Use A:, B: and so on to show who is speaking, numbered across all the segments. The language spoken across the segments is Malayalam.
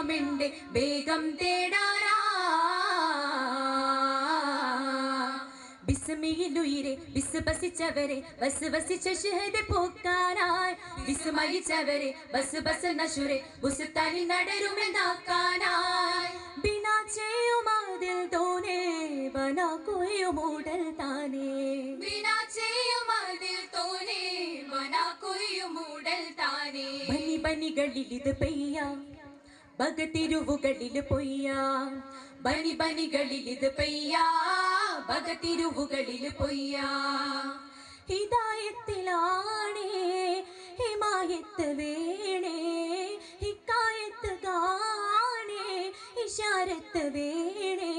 A: കേറാമെന്റെ വേഗം തേടാനാ വിസ്മയിലുയിരെ വിസ്വസിച്ചവരെ വസ്വസിച്ച ഷഹദ് പോക്കാനായി വിസ്മയിച്ചവരെ ബസ് നശുരെ ബുസ്താനിൽ നടരുമെന്നാക്കാനായി ബിനാ ചെയ്യുമാതിൽ തോനെ ബനാ കോയോ മോഡൽ താനേ ബിനാ ചെയ്യുമാതിൽ തോനെ ബനാ കോയോ മോഡൽ താനേ ബനി ബനികളിൽ ഇത് പെയ്യാം ഭഗതിരുവുകളിൽ പൊയ്യാം ബനി ബനികളിൽ ഇത് പെയ്യാ ഭഗതിരുവുകളിൽ പൊയ്യാ ഹിദായത്തിലാണേ ഹിമായത്ത് വേണേ ഹിക്കായത്ത് കാണേ ഇഷാരത്ത് വേണേ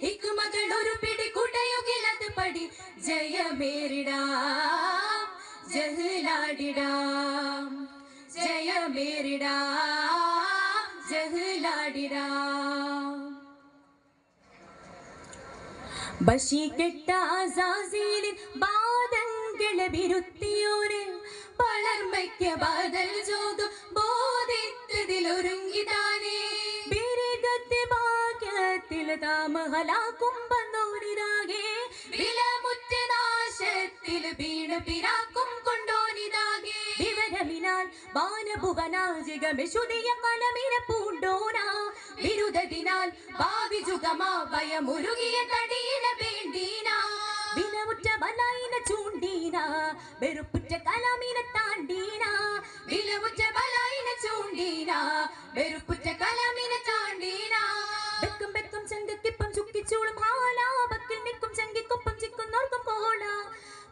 A: ഹിക്മകൾ ഒരു പിടി കുടയുകിലത് പടി ജയമേറിടാം ജഹ്ലാടിടാം ജയമേറിടാം ജഹ്ലാടിടാം ബഷി കെട്ട അസാസീലിൻ ബാധങ്ങളെ വിരുത്തിയോര് പളർമയ്ക്ക് ബദൽ ജോതും ബോധിത്തതിലൊരുങ്ങിതാനേ ബിരികത്തെ ഭാഗ്യത്തിൽ താമഹലാക്കും വന്നോനിതാകെ വിലമുറ്റ നാശത്തിൽ വീണ് പിരാക്കും കൊണ്ടോനിതാകെ വിവരമിനാൽ വാനഭുവനാജികമെശുദിയ കലമിനെ പൂണ്ടോനാ വിരുദ്ധതിനാൽ ഭാവി ജുഗമാ ഭയമുരുകിയ തടിയിനെ വേണ്ടീന വിലമുറ്റ ബലായിനെ ചൂണ്ടീന വെറുപ്പുറ്റ കലാമിനെ താണ്ടീന വിലമുറ്റ ബലായിനെ ചൂണ്ടീന വെറുപ്പുറ്റ കലാമിനെ താണ്ടീന വെക്കും വെക്കും ചങ്കക്കിപ്പം ചുക്കിച്ചൂളും ഹാല ബക്കിൽ നിൽക്കും ചങ്കിക്കൊപ്പം ചിക്കുന്നോർക്കും കോള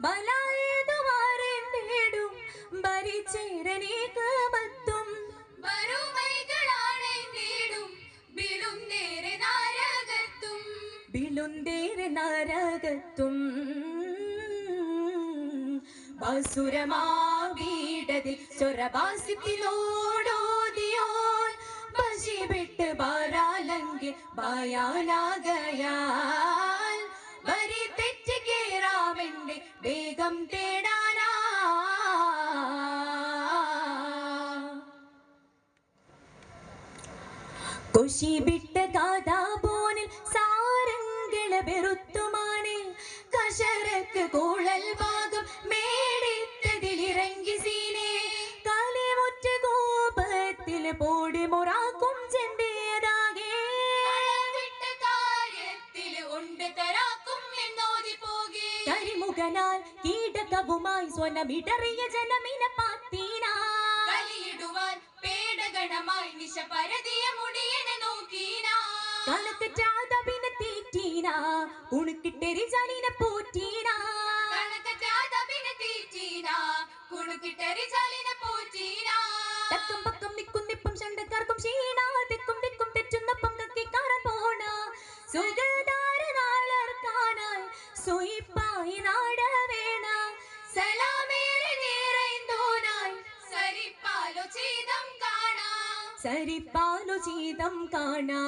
A: ബലായേതു മാറേൻ തേടും ഭരിച്ചേരനേക്ക് ബത്തും ബിളുന്തേരെ നരകത്തും ബസുരമാവീടതിൽ ചൊരബാസിത്തിലോടോദിയോൻ ബശി വിട്ട് ബാരാലങ്കെ ഭയാനാകയാൽ വരി തെറ്റ് കേറാമെന്റെ വേഗം തേടാനാ കൊശി വിട്ട കാതാപോനിൽ സാരങ്ങളെ വെറുത്തുമാനെ കശരക്ക് കൂളൽ ഭാഗം മേടിത്തതിലിറങ്ങി സീനെ കാലിമുറ്റ കോപത്തിൽ പോടി മൊറാക്കും ചെണ്ടേതാകെ കാര്യത്തിൽ ഉണ്ട് തരാക്കും എന്നോതി പോകെ കരിമുഖനാൽ കീടകവുമായി സ്വനമിടറിയ ജനമിനെ പാത്തീന കലിയിടുവാൻ പേടഗണമായി നിശ പരതിയ മുടിയനെ നോക്കീന കണക്കറ്റാതപിനെ തീറ്റീന കുണുക്കിട്ടെരി ജാലിനെ പോറ്റീന കണക്കറ്റാതപിനെ തീറ്റീന കുണുക്കിട്ടെരി ജാലിനെ പോറ്റീന തക്കം പക്കം നിക്കും നിപ്പം ചണ്ടക്കാർക്കും ക്ഷീണ തെക്കും തെക്കും തെറ്റുന്നപ്പം കക്കിക്കാരൻ പോണ സുഖധാരനാളർക്കാനായി സുയിപ്പായി നാട വേണ സലാമേറെ നിറൈന്തോനായി സരിപ്പാലോ ചെയ്തം കാണാ സരിപ്പാലോ ചെയ്തം കാണാ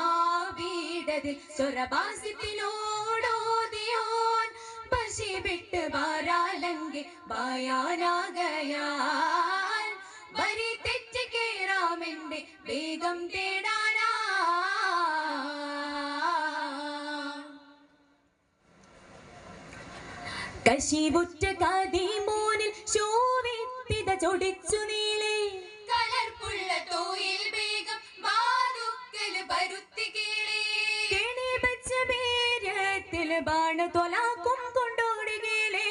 A: ബസുരമാവീടതിൽ ചൊരബാസിത്തിലോടോദിയോൻ ബശി വിട്ട് ബാരാലങ്കെ ഭയാനാകയാൽ വരി തെറ്റ് കേറാമെന്റെ വേഗം തേടാനാ കശിവുറ്റ കതിമോനിൽ ശോഭിപ്പിത ചൊടിച്ചു നീളെ കലർപ്പുള്ള തോയിൽ വേഗം വാതുക്കൽ പരുത്തി കീളെ കെണി വെച്ച പേരത്തിൽ ബാണ തൊലാക്കും കൊണ്ടോടുകീളെ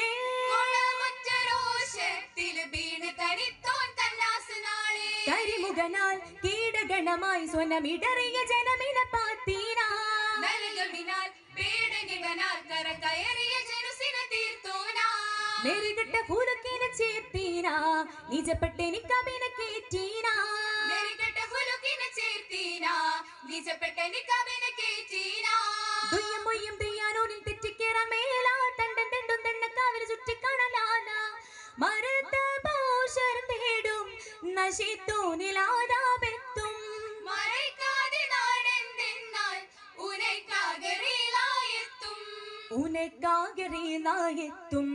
A: കൊളമറ്റ രോഷത്തിൽ വീണ് തരിത്തോൻ തന്നാസ് നാളെ കരിമുഖനാൽ കീടഗണമായി സ്വനമിടറിയ ജനമിനെ പാത്തീന നൽകമിനാൽ പേടകിവനാൽ കര കയറിയ ജനുസിനെ തീർത്തോനാ മെരുകെട്ട ഹുലുക്കിനെ ചേർത്തീന നിജപ്പെട്ടെ നിക്കാബിനെ കേറ്റീന മെരുകെട്ട ഹുലുക്കിനെ ചേർത്തീന നിജപ്പെട്ടെ നിക്കാബിനെ കേറ്റീന ദുയ്യം മൊയ്യം ദയ്യാനോനിൽ തെറ്റിക്കേറാൻ മേല തണ്ടൻ തെണ്ടും തെണ്ണക്കാവിൽ ചുറ്റിക്കാണലാല മരത്ത പോഷരം തേടും നശിത്തോനിലാതാപെത്തും മറയ്ക്കാതെ നാടെന്തെന്നാൽ ഉനക്കാകറിലായെത്തും ഉനക്കാകറിലായെത്തും